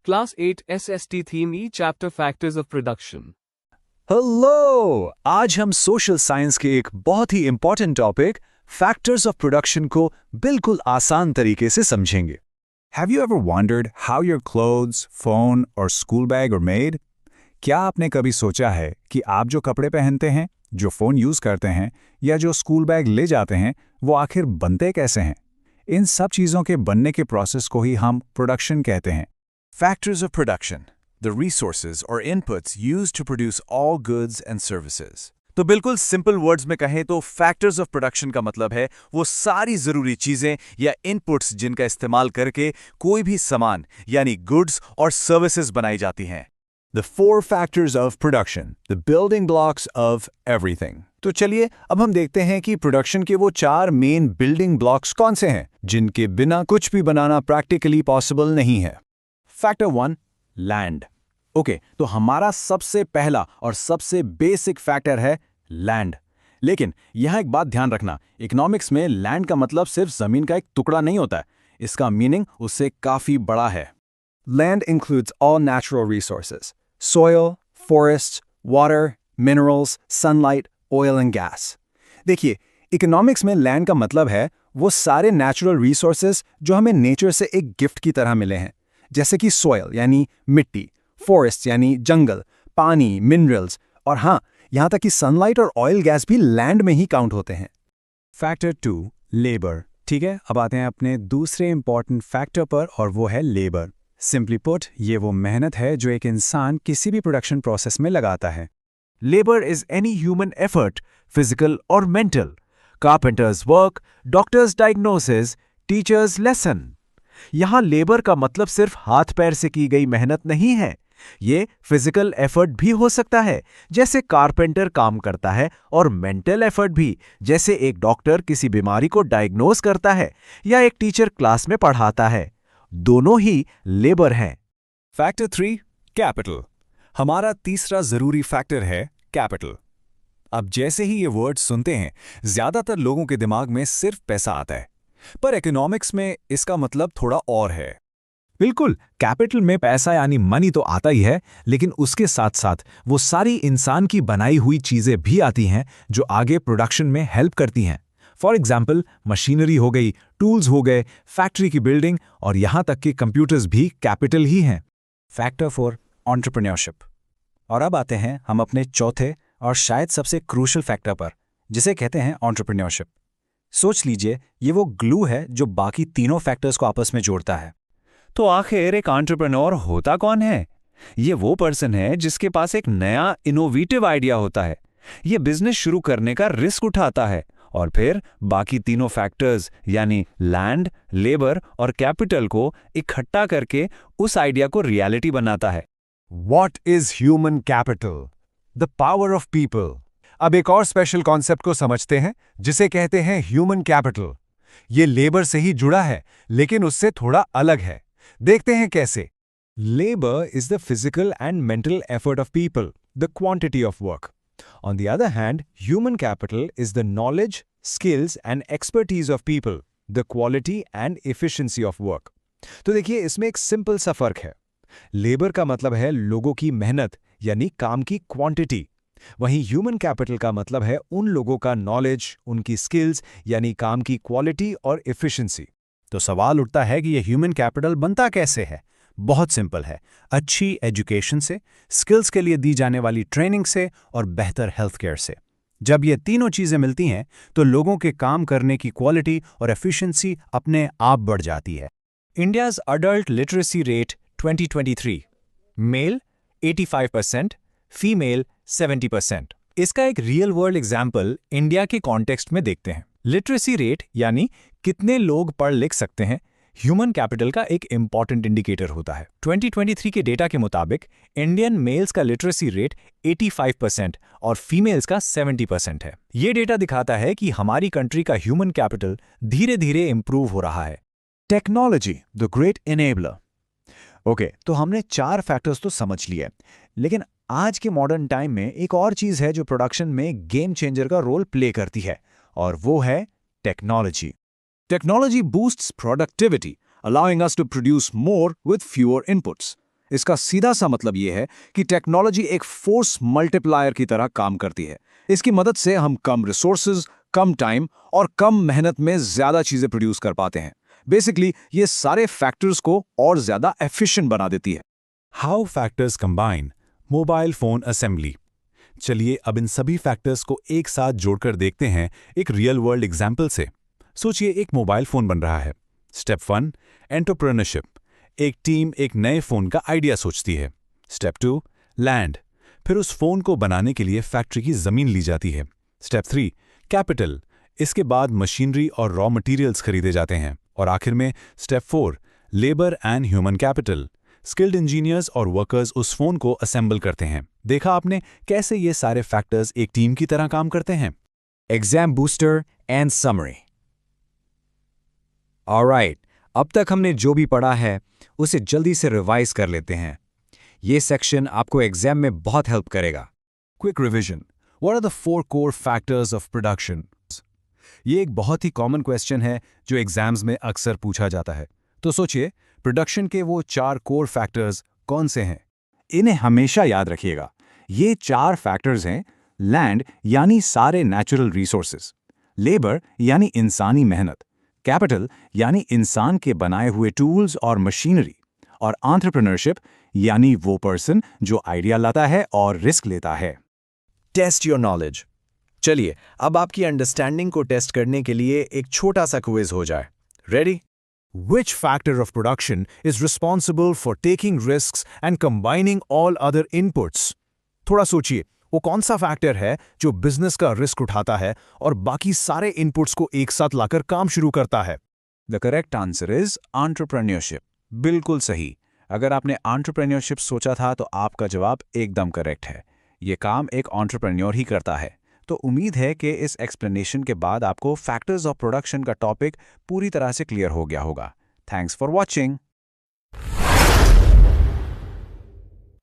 Class 8 SST Theme E Chapter Factors of Production. Hello, आज हम social science के एक बहुत ही important topic factors of production को बिल्कुल आसान तरीके से समझेंगे। Have you ever wondered how your clothes, phone or school bag are made? क्या आपने कभी सोचा है कि आप जो कपड़े पहनते हैं, जो फ़ोन यूज़ करते हैं या जो स्कूल बैग ले जाते हैं, वो आखिर बनते कैसे हैं? इन सब चीज़ों के बनने के प्रोसेस को ही हम प्रोडक्शन कहते हैं। Factors of production, the resources or inputs used to produce all goods and services. तो बिल्कुल सिंपल वर्ड्स में कहें तो फैक्टर्स ऑफ प्रोडक्शन का मतलब है वो सारी जरूरी चीजें या इनपुट्स जिनका इस्तेमाल करके कोई भी सामान यानी गुड्स और सर्विसेज बनाई जाती हैं। The four factors of production, the building blocks of everything. तो चलिए अब हम देखते हैं कि प्रोडक्शन के वो चार मेन बिल्डिंग ब्लॉक्स कौन से हैं जिनके बिना कुछ भी बनाना प्रैक्टिकली पॉसिबल नहीं है। Factor 1, land. ओके, तो हमारा सबसे पहला और सबसे बेसिक फैक्टर है लैंड। लेकिन यहाँ एक बात ध्यान रखना, इकोनॉमिक्स में लैंड का मतलब सिर्फ जमीन का एक टुकड़ा नहीं होता है, इसका मीनिंग उससे काफी बड़ा है। Land includes all natural resources: soil, forests, water, minerals, sunlight, oil and gas. देखिए, इकोनॉमिक्स में लैंड का मतलब है वो सारे नेचुरल रिसोर्सेज जो हमें नेचर से एक गिफ्ट की तरह मिले हैं, जैसे कि सॉइल यानी मिट्टी, फॉरेस्ट यानी जंगल, पानी, मिनरल्स और हाँ, यहाँ तक कि सनलाइट और ऑयल गैस भी लैंड में ही काउंट होते हैं। Factor 2, labour. ठीक है, अब आते हैं अपने दूसरे इंपॉर्टेंट फैक्टर पर और वो है लेबर। सिंपली पुट, ये वो मेहनत है जो एक इंसान किसी भी प्रोडक्शन प्रोसेस में लगाता है। Labor is any human effort, physical or mental. Carpenter's work, doctor's diagnosis, teacher's lesson. यहाँ लेबर का मतलब सिर्फ हाथ पैर से की गई मेहनत नहीं है, ये फिजिकल एफर्ट भी हो सकता है, जैसे कारपेंटर काम करता है, और मेंटल एफर्ट भी, जैसे एक डॉक्टर किसी बीमारी को डायग्नोज करता है या एक टीचर क्लास में पढ़ाता है। दोनों ही लेबर हैं। Factor 3, capital. हमारा तीसरा जरूरी फैक्टर है कैपिटल। अब जैसे ही ये वर्ड सुनते हैं, ज्यादातर लोगों के दिमाग में सिर्फ पैसा आता है, पर इकोनॉमिक्स में इसका मतलब थोड़ा और है। बिल्कुल, कैपिटल में पैसा यानी मनी तो आता ही है, लेकिन उसके साथ साथ वो सारी इंसान की बनाई हुई चीजें भी आती हैं जो आगे प्रोडक्शन में हेल्प करती हैं। फॉर एग्जाम्पल, मशीनरी हो गई, टूल्स हो गए, फैक्ट्री की बिल्डिंग और यहाँ तक कि कंप्यूटर्स भी कैपिटल ही हैं। Factor 4, entrepreneurship. और अब आते हैं हम अपने चौथे और शायद सबसे क्रूशल फैक्टर पर, जिसे कहते हैं एंटरप्रेन्योरशिप। सोच लीजिए, ये वो ग्लू है जो बाकी तीनों फैक्टर्स को आपस में जोड़ता है। तो आखिर एक एंटरप्रेन्योर होता कौन है? ये वो पर्सन है जिसके पास एक नया इनोवेटिव आइडिया होता है, ये बिजनेस शुरू करने का रिस्क उठाता है और फिर बाकी तीनों फैक्टर्स यानी लैंड, लेबर और कैपिटल को इकट्ठा करके उस आइडिया को रियलिटी बनाता है। What is human capital? The power of people. अब एक और स्पेशल कॉन्सेप्ट को समझते हैं जिसे कहते हैं ह्यूमन कैपिटल। ये लेबर से ही जुड़ा है, लेकिन उससे थोड़ा अलग है। देखते हैं कैसे। Labor is the physical and mental effort of people, the quantity of work. On the other hand, human capital is the knowledge, skills and expertise of people, the quality and efficiency of work. तो देखिए, इसमें एक simple सा फर्क है। Labour का मतलब है लोगों की मेहनत यानी काम की क्वांटिटी, वहीं ह्यूमन कैपिटल का मतलब है उन लोगों का नॉलेज, उनकी स्किल्स यानी काम की क्वालिटी और एफिशिएंसी। तो सवाल उठता है कि ये ह्यूमन कैपिटल बनता कैसे है? बहुत सिंपल है, अच्छी एजुकेशन से, स्किल्स के लिए दी जाने वाली ट्रेनिंग से और बेहतर हेल्थ केयर से। जब ये तीनों चीजें मिलती हैं तो लोगों के काम करने की क्वालिटी और एफिशिएंसी अपने आप बढ़ जाती है। India's adult literacy rate 2023, male 85%, female 70%। इसका एक रियल वर्ल्ड एग्जाम्पल इंडिया के कॉन्टेक्स्ट में देखते हैं। लिटरेसी रेट यानी कितने लोग पढ़ लिख सकते हैं, ह्यूमन कैपिटल का एक इंपॉर्टेंट इंडिकेटर होता है। 2023 के डेटा के मुताबिक इंडियन मेल्स का लिटरेसी रेट 85% और फीमेल्स का 70% है। ये डेटा दिखाता है कि हमारी कंट्री का ह्यूमन कैपिटल धीरे धीरे इंप्रूव हो रहा है। Technology, the great enabler. Okay, तो हमने 4 फैक्टर्स तो समझ लिए, लेकिन आज के मॉडर्न टाइम में एक और चीज है जो प्रोडक्शन में गेम चेंजर का रोल प्ले करती है, और वो है technology. Technology boosts productivity, allowing us to produce more with fewer inputs. इसका सीधा सा मतलब ये है कि टेक्नोलॉजी एक फोर्स मल्टीप्लायर की तरह काम करती है। इसकी मदद से हम कम रिसोर्सेज, कम टाइम और कम मेहनत में ज्यादा चीजें प्रोड्यूस कर पाते हैं। बेसिकली ये सारे फैक्टर्स को और ज्यादा एफिशिएंट बना देती है। How factors combine mobile phone assembly. चलिए अब इन सभी फैक्टर्स को एक साथ जोड़कर देखते हैं एक रियल वर्ल्ड एग्जाम्पल से। सोचिए एक मोबाइल फोन बन रहा है। Step 1 entrepreneurship. एक टीम एक नए फोन का आइडिया सोचती है। Step 2 land. फिर उस फोन को बनाने के लिए फैक्ट्री की जमीन ली जाती है। Step 3 capital. इसके बाद मशीनरी और रॉ मटेरियल्स खरीदे जाते हैं। और आखिर में step 4 labour and human capital. Skilled engineers और वर्कर्स उस फोन को असेंबल करते हैं। देखा आपने कैसे ये सारे फैक्टर्स एक टीम की तरह काम करते हैं। Exam booster and summary. Alright, अब तक हमने जो भी पढ़ा है उसे जल्दी से रिवाइज कर लेते हैं। ये सेक्शन आपको एग्जाम में बहुत हेल्प करेगा। Quick revision. What are the 4 core factors of production? ये एक बहुत ही कॉमन क्वेश्चन है जो एग्जाम्स में अक्सर पूछा जाता है। तो सोचिए, प्रोडक्शन के वो 4 कोर फैक्टर्स कौन से हैं? इन्हें हमेशा याद रखिएगा। ये 4 फैक्टर्स हैं: लैंड यानी सारे नेचुरल रिसोर्सेज, लेबर यानी इंसानी मेहनत, कैपिटल यानी इंसान के बनाए हुए टूल्स और मशीनरी, और एंटरप्रेन्योरशिप यानी वो पर्सन जो आइडिया लाता है और रिस्क लेता है। Test your knowledge. चलिए अब आपकी अंडरस्टैंडिंग को टेस्ट करने के लिए एक छोटा सा क्विज हो जाए। Ready? Which factor of production is responsible for taking risks and combining all other inputs? थोड़ा सोचिए, वो कौन सा फैक्टर है जो बिजनेस का रिस्क उठाता है और बाकी सारे इनपुट्स को एक साथ लाकर काम शुरू करता है? The correct answer is entrepreneurship. बिल्कुल सही। अगर आपने एंटरप्रेन्योरशिप सोचा था तो आपका जवाब एकदम करेक्ट है। ये काम एक एंटरप्रेन्योर ही करता है। तो उम्मीद है कि इस एक्सप्लेनेशन के बाद आपको फैक्टर्स ऑफ प्रोडक्शन का टॉपिक पूरी तरह से क्लियर हो गया होगा। Thanks for watching.